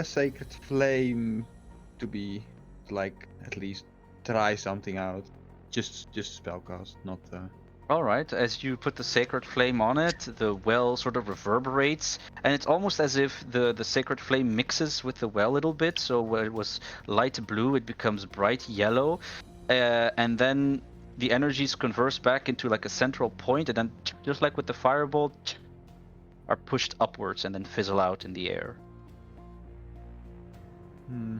Sacred Flame to be, like, at least try something out. Just spellcast, not. Alright, as you put the sacred flame on it, the well sort of reverberates, and it's almost as if the sacred flame mixes with the well a little bit, so where it was light blue, it becomes bright yellow, and then the energies converse back into like a central point, and then just like with the firebolt, are pushed upwards and then fizzle out in the air. Hmm.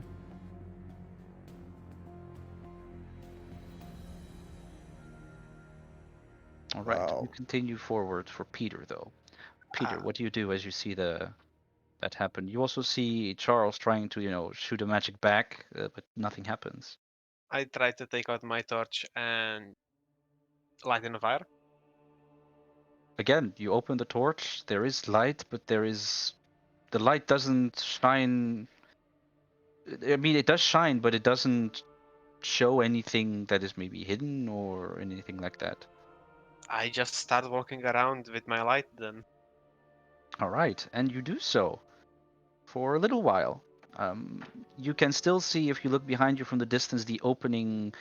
All right, Wow. you continue forward for Peter, though. Peter, Ah. what do you do as you see that happen? You also see Charles trying to, shoot a magic back, but nothing happens. I try to take out my torch and light in a fire. Again, you open the torch. There is light, but the light doesn't shine. I mean, it does shine, but it doesn't show anything that is maybe hidden or anything like that. I just start walking around with my light then. All right, and you do so for a little while. You can still see, if you look behind you from the distance, the opening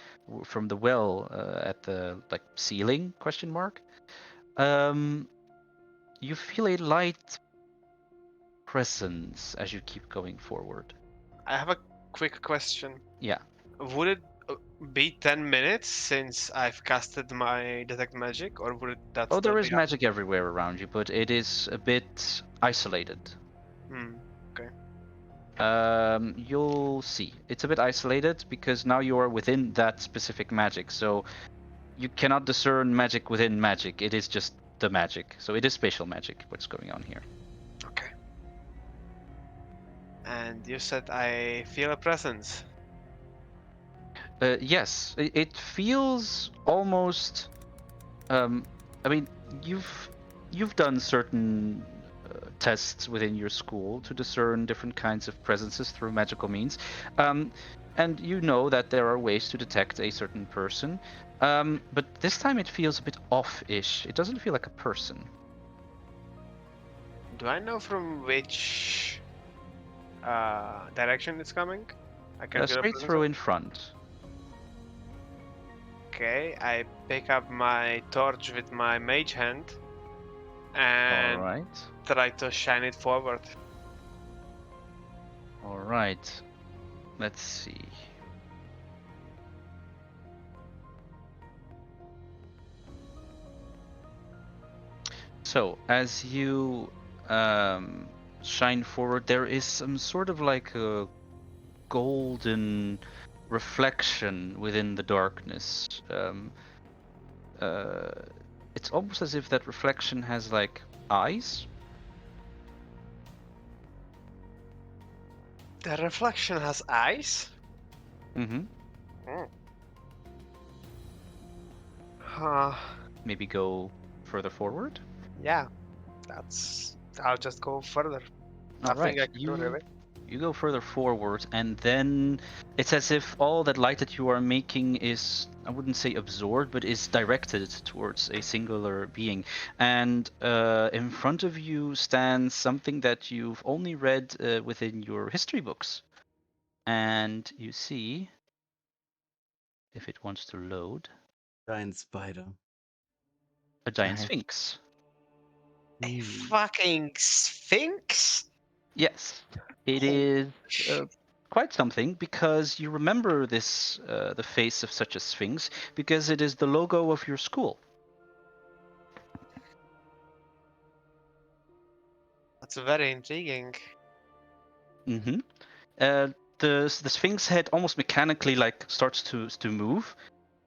from the well at the ceiling ? You feel a light presence as you keep going forward. I have a quick question. Yeah. Would it be 10 minutes since I've casted my detect magic, or would that Oh, still there be is magic everywhere around you, but it is a bit isolated. You'll see. It's a bit isolated because now you are within that specific magic, so you cannot discern magic within magic. It is just the magic. So it is spatial magic, what's going on here. Okay. And you said I feel a presence. Yes, it feels almost. I mean, you've done certain tests within your school to discern different kinds of presences through magical means, um, and you know that there are ways to detect a certain person. But this time it feels a bit off-ish. It doesn't feel like a person. Do I know from which direction it's coming? I can feel a Straight presence. through in front. Okay, I pick up my torch with my mage hand All and right. try to shine it forward. All right. Let's see. So, as you shine forward, there is some sort of like a golden reflection within the darkness. Uh, it's almost as if that reflection has like eyes. The reflection has eyes? Mm-hmm. Uh, Maybe go further forward. yeah, I'll just go further. All Nothing right. I can do really. You go further forward, and then it's as if all that light that you are making is, I wouldn't say absorbed, but is directed towards a singular being. And in front of you stands something that you've only read within your history books. And you see, if it wants to load, Giant spider. a giant Giant. sphinx. A Mm. fucking sphinx? Yes, it is quite something because you remember this, the face of such a sphinx, because it is the logo of your school. That's very intriguing. Mm-hmm. The sphinx head almost mechanically like starts to move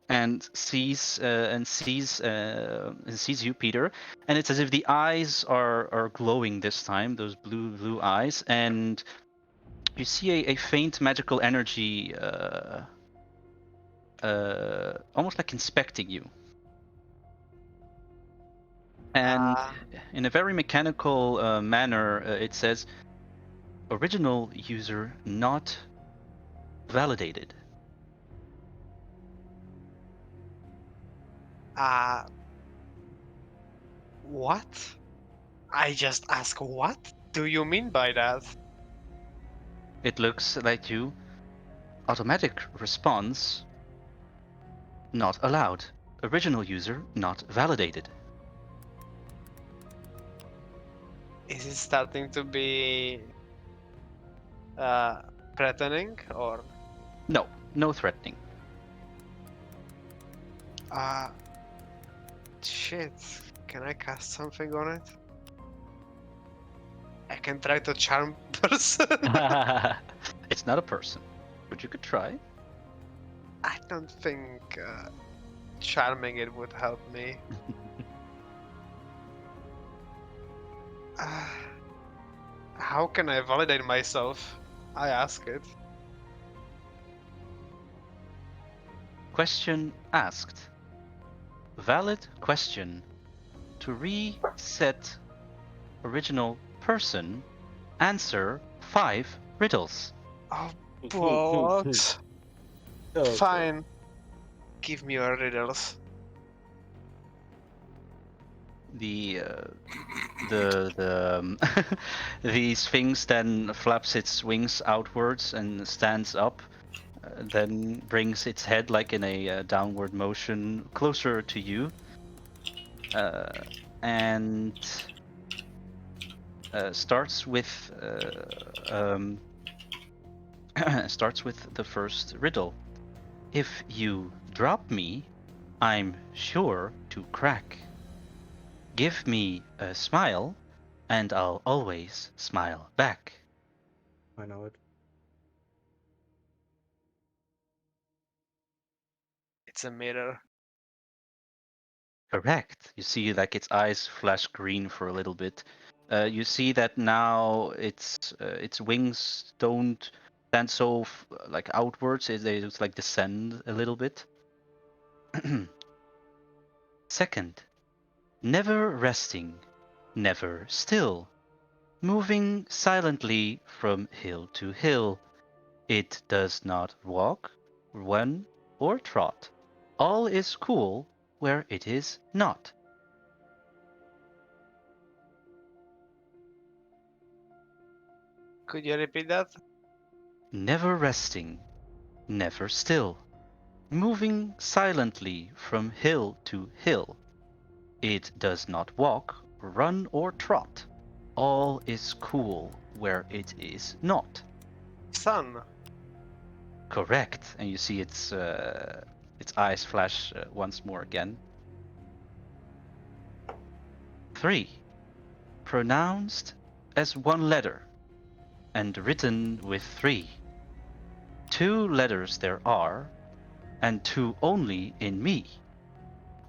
and sees you, Peter, and it's as if the eyes are glowing this time, those blue eyes, and you see a faint magical energy almost like inspecting you. And Uh, in a very mechanical manner, it says, original user not validated. uh, what? I just ask what do you mean by that? It looks like you. Automatic response not allowed. Original user not validated. Is it starting to be uh, threatening or No, no threatening. uh shit? Can I cast something on it? I can try to charm person. It's not a person, but you could try. I don't think charming it would help me. Uh, how can I validate myself? I ask it. Question asked. Valid question. To reset original person, answer 5 riddles. Oh, what? Okay. Fine. Give me your riddles. The the sphinx then flaps its wings outwards and stands up, then brings its head like in a downward motion closer to you, and starts with starts with the first riddle. If you drop me, I'm sure to crack. Give me a smile, and I'll always smile back. I know it. It's a mirror. Correct. You see, like its eyes flash green for a little bit, You see that now its wings don't stand so like outwards. They just like descend a little bit. Second, never resting, never still, moving silently from hill to hill. It does not walk, run, or trot. All is cool where it is not. Could you repeat that? Never resting, never still, moving silently from hill to hill. It does not walk, run, or trot. All is cool where it is not. Sun. Correct. And you see its eyes flash once more again. 3. Pronounced as one letter and written with 3. 2 letters there are, and 2 only in me.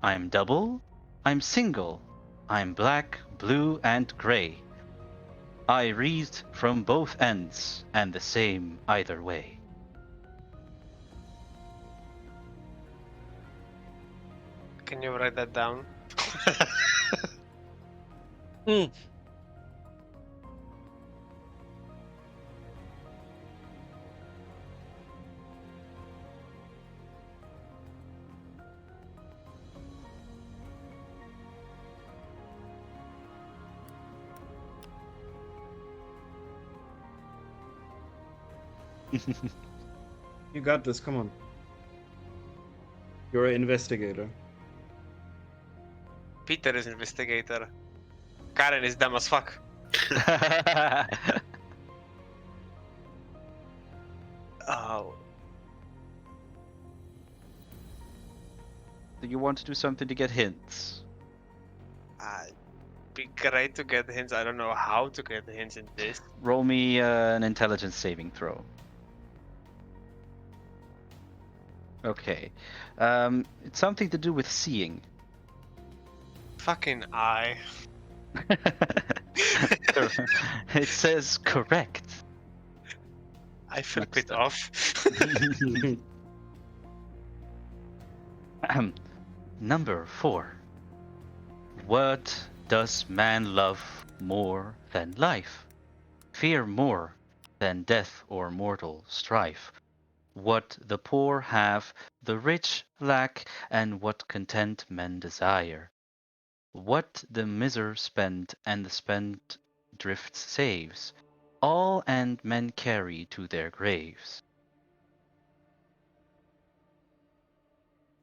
I'm double, I'm single, I'm black, blue, and gray. I read from both ends, and the same either way. Can you write that down? You got this. Come on. You're an investigator. Peter is investigator. Karen is dumb as fuck. Oh, Do you want to do something to get hints? be great to get hints. I don't know how to get hints in this. Roll me an intelligence saving throw. Okay. It's something to do with seeing. Fucking eye. It says correct. I flip Next it up. off. Number 4. What does man love more than life? Fear more than death or mortal strife? What the poor have, the rich lack, and what content men desire? What the miser spent and the spent drift saves, all and men carry to their graves.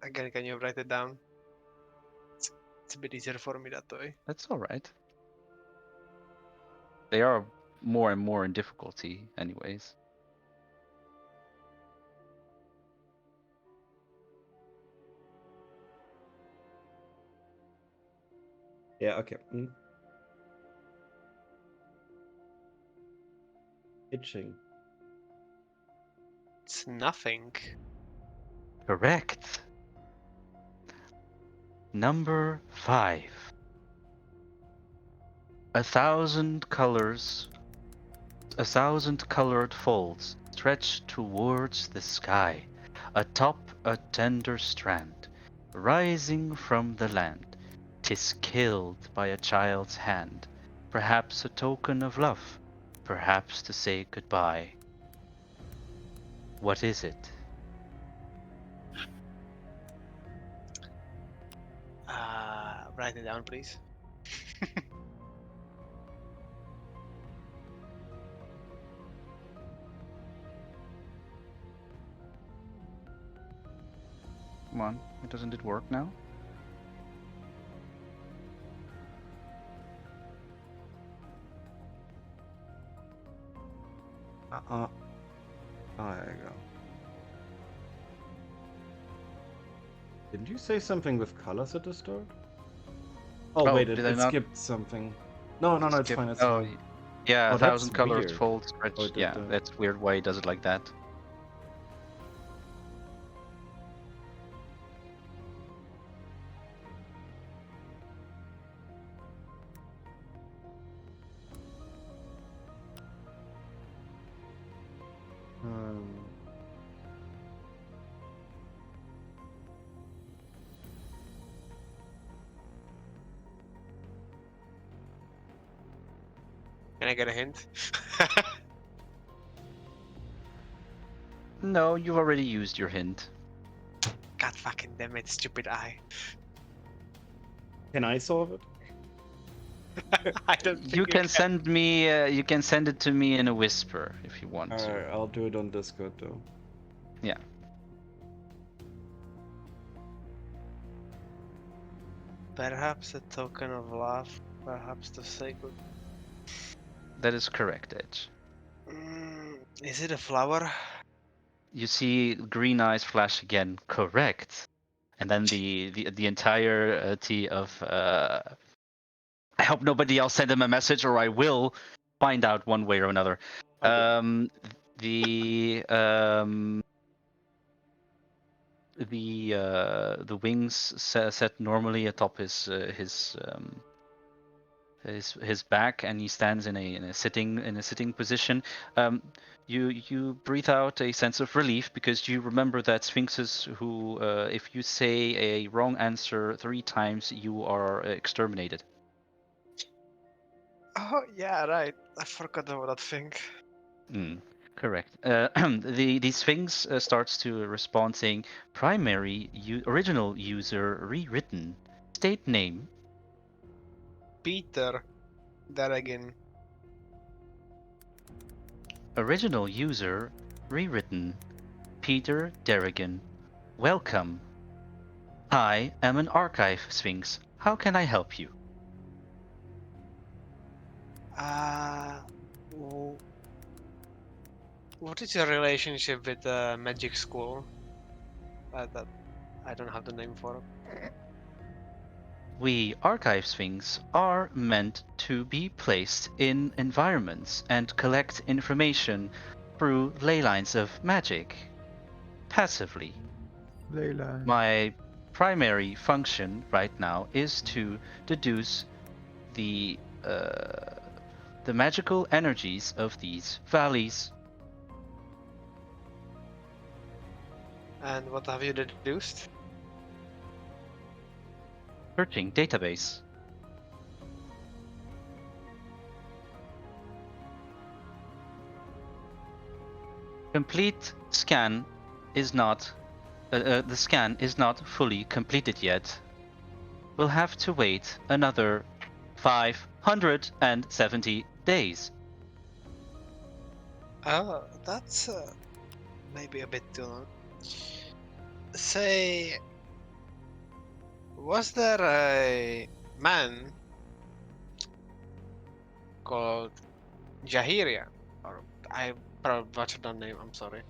Again, can you write it down? It's a bit easier for me that way. That's all right. They are more and more in difficulty, anyways. Yeah, okay. Itching. It's nothing. Correct. Number 5. 1,000 colors, 1,000 colored folds stretch towards the sky, atop a tender strand, rising from the land. 'Tis killed by a child's hand, perhaps a token of love, perhaps to say goodbye. What is it? Write it down, please. Come on, doesn't it work now? Oh, there you go. Didn't you say something with colors at the start? Oh, wait, did I it not skipped something. No, it's skip? fine, it's Oh, fine. yeah, Oh, 1,000 that's colored weird. folds stretch. Oh, it did Yeah, that. that's weird why he does it like that. Can I get a hint? No, you've already used your hint. God fucking damn it, stupid eye. Can I solve it? I don't think You can send me. You can send it to me in a whisper if you want to. Alright, I'll do it on Discord though. Yeah. Perhaps a token of love, perhaps to say good. That is correct, Edge. Is it a flower? You see green eyes flash again. Correct. And then the entirety of. I hope nobody else sent him a message, or I will find out one way or another. The the wings set normally atop his back, and he stands in a sitting position. You breathe out a sense of relief because you remember that sphinxes who, if you say a wrong answer 3 times, you are exterminated. Oh yeah, right. I forgot about that thing. Correct. The Sphinx starts to respond saying, "Primary original user rewritten. State name." Peter. There again. Original user rewritten. Peter Derrigan. Welcome. I am an archive Sphinx. How can I help you? W- What is your relationship with the magic school? That I don't have the name for it. We archive Sphinx are meant to be placed in environments and collect information through ley lines of magic. Passively. Leyline. My primary function right now is to deduce the magical energies of these valleys. And what have you deduced? Searching database. Complete scan is not. The scan is not fully completed yet. We'll have to wait another 570 days. Oh, that's maybe a bit too long. Say, was there a man called Jahiria? Or I probably butchered that name, I'm sorry.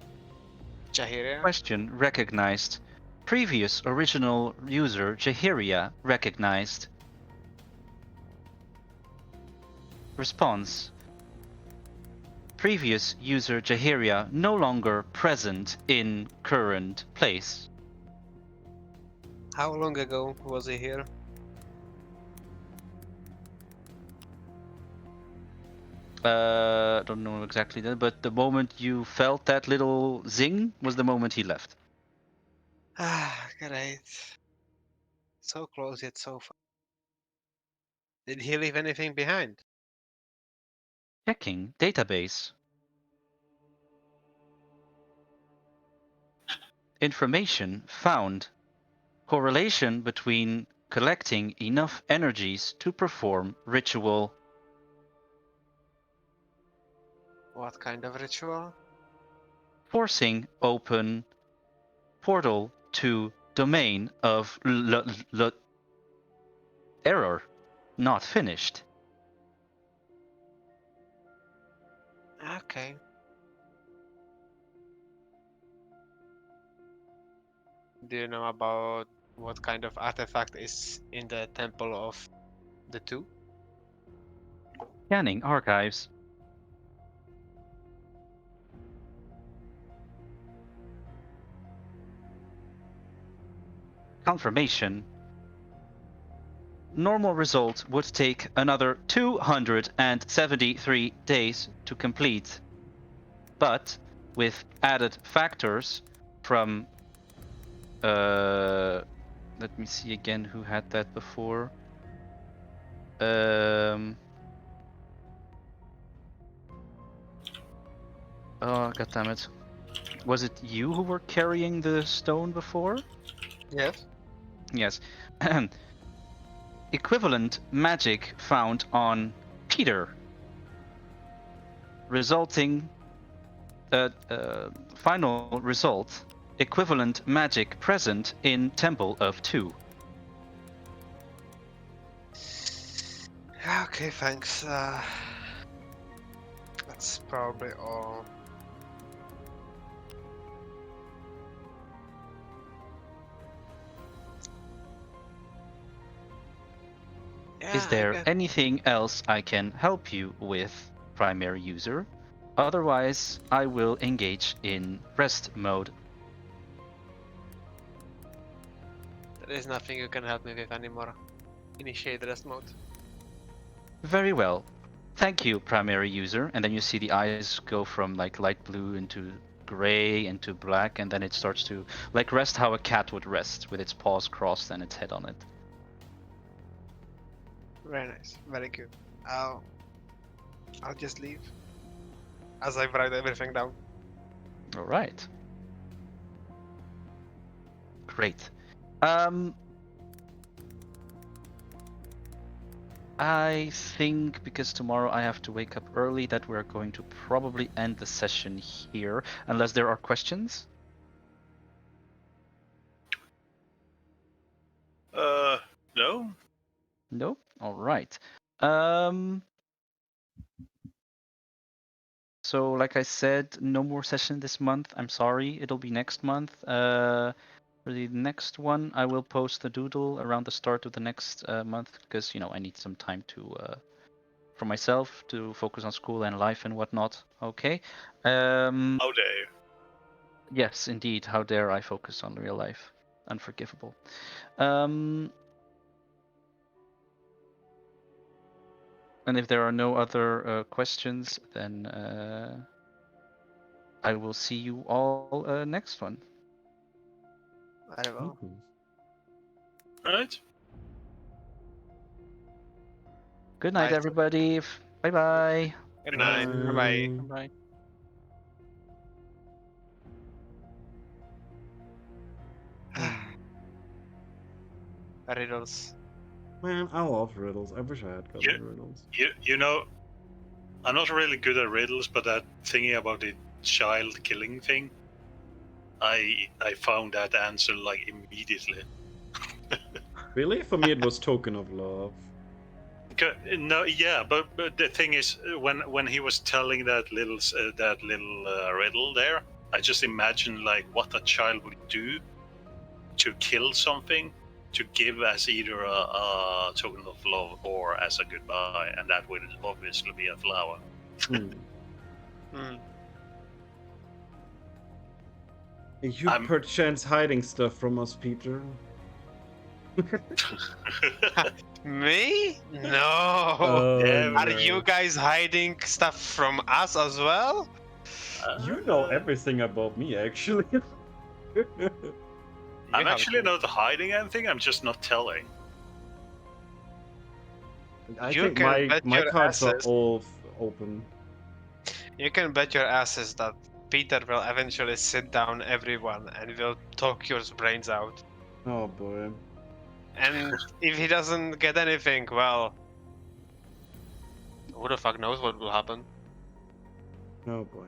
Jahiria? Question recognized. Previous original user Jahiria recognized. Response. Previous user Jahiria no longer present in current place. How long ago was he here? Don't know exactly that, but the moment you felt that little zing was the moment he left. Ah, great. So close yet so far. Did he leave anything behind? Checking database. Information found. Correlation between collecting enough energies to perform ritual. What kind of ritual? Forcing open portal to domain of error. Not finished. Okay. Do you know about what kind of artifact is in the temple of the two? Scanning archives. Confirmation. Normal result would take another 273 days to complete. But with added factors from let me see again who had that before. Oh, goddammit. Was it you who were carrying the stone before? Yes. Yes. Equivalent magic found on Peter, resulting final result equivalent magic present in Temple of Two. Okay, thanks. That's probably all. Yeah, Is I there guess. anything else I can help you with, primary user? Otherwise, I will engage in rest mode. There is nothing you can help me with anymore. Initiate rest mode. Very well. Thank you, primary user. And then you see the eyes go from like light blue into gray into black, and then it starts to like rest how a cat would rest, with its paws crossed and its head on it. Very nice. Very good. I'll just leave. As I write everything down. All right. Great. I think because tomorrow I have to wake up early that we're going to probably end the session here, unless there are questions. No. Nope. All right. So like I said, no more session this month. I'm sorry. It'll be next month. For the next one, I will post the doodle around the start of the next month because I need some time to for myself to focus on school and life and whatnot. Okay. How dare you? Yes, indeed. How dare I focus on real life? Unforgivable. And if there are no other questions, then I will see you all next one. Very well. All right. Good night, Nice. everybody. Bye bye. Good night. Bye bye. Bye. Riddles. Man, I love riddles. I wish I had gotten riddles. You know, I'm not really good at riddles, but that thingy about the child killing thing, I found that answer like immediately. Really? For me, it was Token of Love. No, yeah, but the thing is, when he was telling that little riddle there, I just imagined like what a child would do to kill something, to give as either a token of love or as a goodbye, and that would obviously be a flower. Hmm. Hmm. Are you I'm- perchance hiding stuff from us, Peter? Me? No. Yeah, Are no. you guys hiding stuff from us as well? You know everything about me, actually. I'm You have actually to- not hiding anything. I'm just not telling. I You think can bet my your cards are asses. all open. You can bet your asses that Peter will eventually sit down everyone and will talk your brains out. Oh boy. And if he doesn't get anything, well, who the fuck knows what will happen? Oh boy.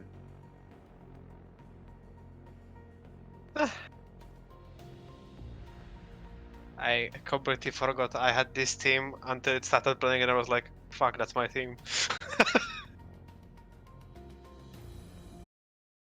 I completely forgot I had this team until it started playing, and I was like, "Fuck, that's my team."